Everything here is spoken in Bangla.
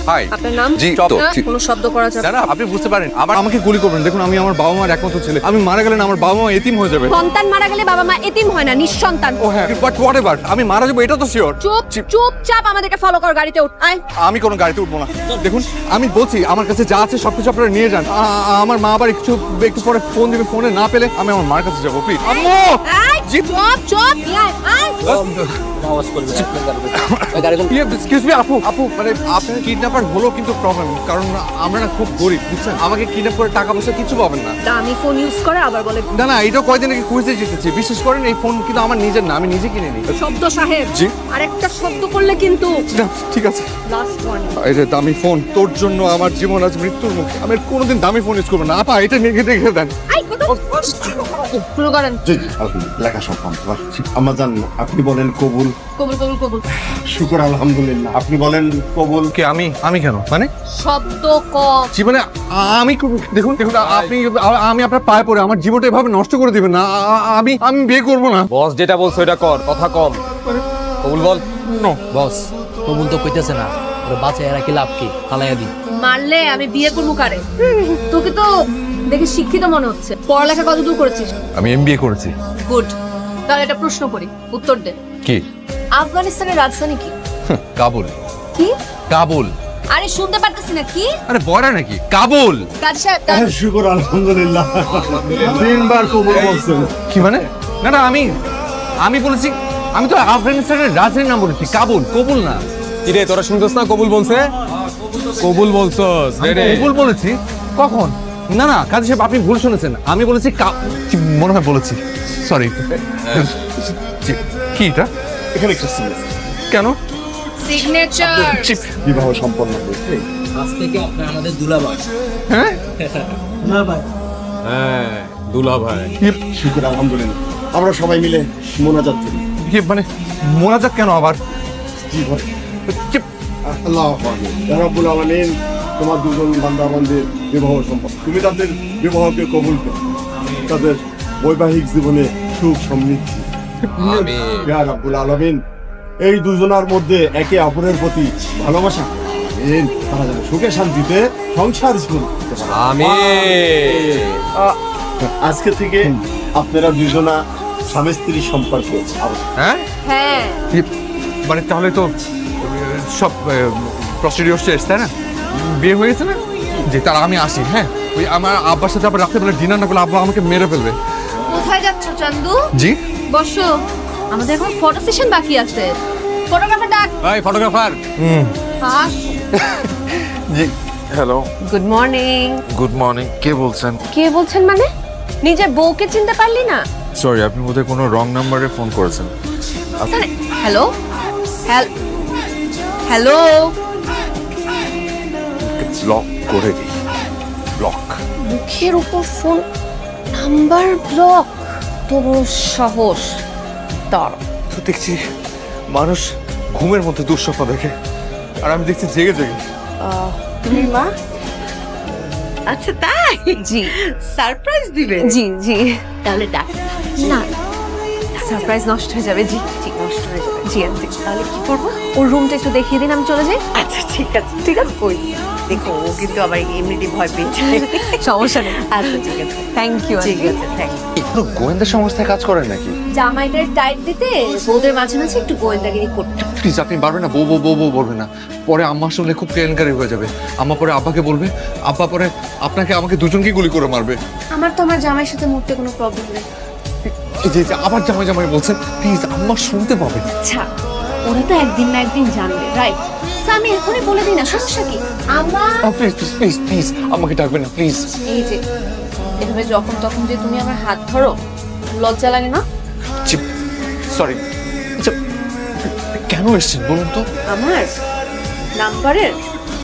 হাই আপনার নাম? জি কোনো শব্দ করা যাবে না? আপনি বুঝতে পারেন আমাকে গুলি করবেন। দেখুন আমি আমার বাবা মার একমাত্র ছেলে। আমি মারা গেলে আমার বাবা মা এতিম হয়ে যাবে। সন্তান মারা গেলে বাবা মা এতিম হয় না, নিঃসন্তান। ও হ্যাঁ, বাট হোয়াটএভার, আমি মারা যাবো এটা তো শিওর। চুপচাপ আমাদেরকে ফলো কর, গাড়িতে উঠ। আয়। আমি কোনো গাড়িতে উঠবো না। দেখুন আমি বলছি আমার কাছে যা আছে সবকিছু আপনারা নিয়ে যান। আমার মা আবার একটু পরে ফোন দিবে, ফোনে না পেলে আমি আমার মার কাছে যাবো। প্লিজ আম্মু। চুপ আয়। এক্সকিউজ মি আপু মানে আপনার কিডন্যাপার হলো কিন্তু প্রবলেম, কারণ আমরা না খুব গরিব বুঝছেন। আমাকে কিডন্যাপ করে টাকা পয়সা কিছু পাবেন না। দামি ফোন ইউজ করে আবার বলে না এটা কয়দিন আগে কুইজে জিতেছি। বিশ্বাস করেন এই ফোন কিন্তু আমার নিজের না, আমি নিজে কিনে নিই। শব্দ সাহেব। জি। আরেকটা শব্দ করলে কিন্তু ঠিক আছে। Last warning. এটা দামি ফোন, তোর জন্য আমার জীবন আজ মৃত্যুর মুখে। আমি কোনোদিন দামি ফোন ইউজ করবো না। আপা এটা নিয়ে রেখে দেন। শুরু করেন। জি লেখা সব আমার জান। আপনি বলেন কবুল। কবুল। শুকর আলহামদুলিল্লাহ। আপনি বলেন কবুল। কে আমি কেন মানে শব্দ কম। জীবনে আমি দেখুন আপনি আমি আপনার পায়ে পড়ে আমার জীবনটা এভাবে নষ্ট করে দিবেন না। আমি বিয়ে করবো না। বস যেটা বলছো এটা কর, কথা কম। কবুল বল। নো বস কবুল তো কইতেছে না, ওরে বাঁচায় রাখি লাভ কি, ফালাইয়া দি। মারলে আমি বিয়ে করবো কারে? তোকে তো দেখে শিক্ষিত মনে হচ্ছে। পড়ালেখা কতদূর করেছিস? আমি এমবিএ করেছি। গুড। তাহলে একটা প্রশ্ন করি, উত্তর দে। কি? আফগানিস্তানের রাজধানী কি? কাবুল। কি? কাবুল। আরে শুনতে পারতেছি না। কি? আরে বড় নাকি কাবুল? কাজী সাহেব শুকর আলহামদুলিল্লাহ। তিনবার কবুল বলছেন। কি মানে? না আমি বলেছি, আমি তো আফগানিস্তানের রাজধানীর নাম বলেছি, কাবুল, কবুল না। কিরে তোরা শুনছস না কবুল বলছে? কবুল বলছস রে? কবুল বলেছি কখন? না কাজী সাহেব আপনি ভুল শুনেছেন। আমি বলেছি মনে হয় বলেছি, সরি। কি এটা? এখানে একটা সিগনেচার। কেন? সিগনেচার। বিবাহ সম্পন্ন হয়েছে। আজ থেকে আপনি আমাদের দুলাভাই। হ্যাঁ হ্যাঁ দুলা ভাই। শুকর আলহামদুলিল্লাহ। আমরা সবাই মিলে মোনাজাত করি। মানে মোনাজাত কেন আবার? জি ভাই। আল্লাহু আকবার। ইয়া রাব্বুল আলামিন, তোমার দুজন বান্দা-বান্দির বিবাহ সম্পন্ন। তুমি তাদের বিবাহকে কবুল করো। তাদের বৈবাহিক জীবনে সুখ সমৃদ্ধি। আমিন। ইয়া রাব্বুল আলামিন, এই দুজনের মধ্যে একে অপরের প্রতি ভালোবাসা তারা যেন সুখে শান্তিতে সংসার জীবন করতে পারে। আমিন। আজকে থেকে আপনারা দুজনা স্বামী স্ত্রী সম্পর্ক। হ্যাঁ হ্যাঁ। মানে তাহলে তো সব প্রসিডিওর শেষ, তাই না? বিয়ে হয়ে গেছে না? যে তারা আমি আসি। হ্যাঁ ওই আমার আব্বার সাথে আবার রাখতে পারলে ডিনার না করলে আব্বা আমাকে মেরে ফেলবে। কোথায় যাচ্ছ চান্দু? জি বসো, আমাদের এখন ফটো সেশন বাকি আছে। ফটোগ্রাফার ডাক। ভাই ফটোগ্রাফার। হাস। জি hello good morning. Good morning. কে বলছেন? কে বলছেন মানে? নিজের বউকে চিনতে পারলি না? সরি আপনি বোধহয় কোনো রং নাম্বারে ফোন করেছেন। Hello hello. ব্লক করে দিই। ব্লক। মুখের উপর ফোন, নাম্বার ব্লক। তোর সাহস। তার তো দেখছি মানুষ ঘুমের মধ্যে দুঃস্বপ্ন দেখে, আর আমি দেখছি জেগে জেগে। তুমি মা? আচ্ছা তাই? জি সারপ্রাইজ দিবে? জি তাহলে ডাক। না, সারপ্রাইজ নষ্ট হয়ে যাবে। জি ঠিক নষ্ট হয়ে যাবে। জি আন্টি। তাহলে কি করবো? ওর রুমটা একটু দেখিয়ে দিন, আমি চলে যাই। আচ্ছা ঠিক আছে ওই দেখো, ও কিন্তু আবার এমনিতে ভয় পেয়ে যায়। সমস্যা নেই। আচ্ছা ঠিক আছে, থ্যাংক ইউ। ঠিক আছে, থ্যাংক ইউ। কোনো গোয়েন্দা সংস্থায় কাজ করেন নাকি? জামাইদের টাইট দিতে বউদের মাঝে মাঝে একটু গোয়েন্দাগিরি করতে। প্লিজ আপনি পারবেন না, বউ বলবেন না। পরে আম্মা শুনলে খুব কেলেঙ্কারি হয়ে যাবে। আম্মা পরে আব্বাকে বলবে, আব্বা পরে আপনাকে আমাকে দুজনকে গুলি করে মারবে। আমার তো আমার জামাইয়ের সাথে মরতে কোনো প্রবলেম নেই। এই যে আবার জামাই বলছেন, প্লিজ আম্মা শুনতে পাবে। আচ্ছা ওরা তো একদিন না একদিন জানবে, রাইট? আমি এখনই বলে দিই না, সমস্যা কি? আমার প্লিজ আমাকে ডাকবেন না প্লিজ। এই যে এভাবে যখন তখন যে তুমি আমার হাত ধরো, লজ্জা লাগে না? সরি। আচ্ছা কেন এসেছেন বলুন তো? আমার নাম্বারের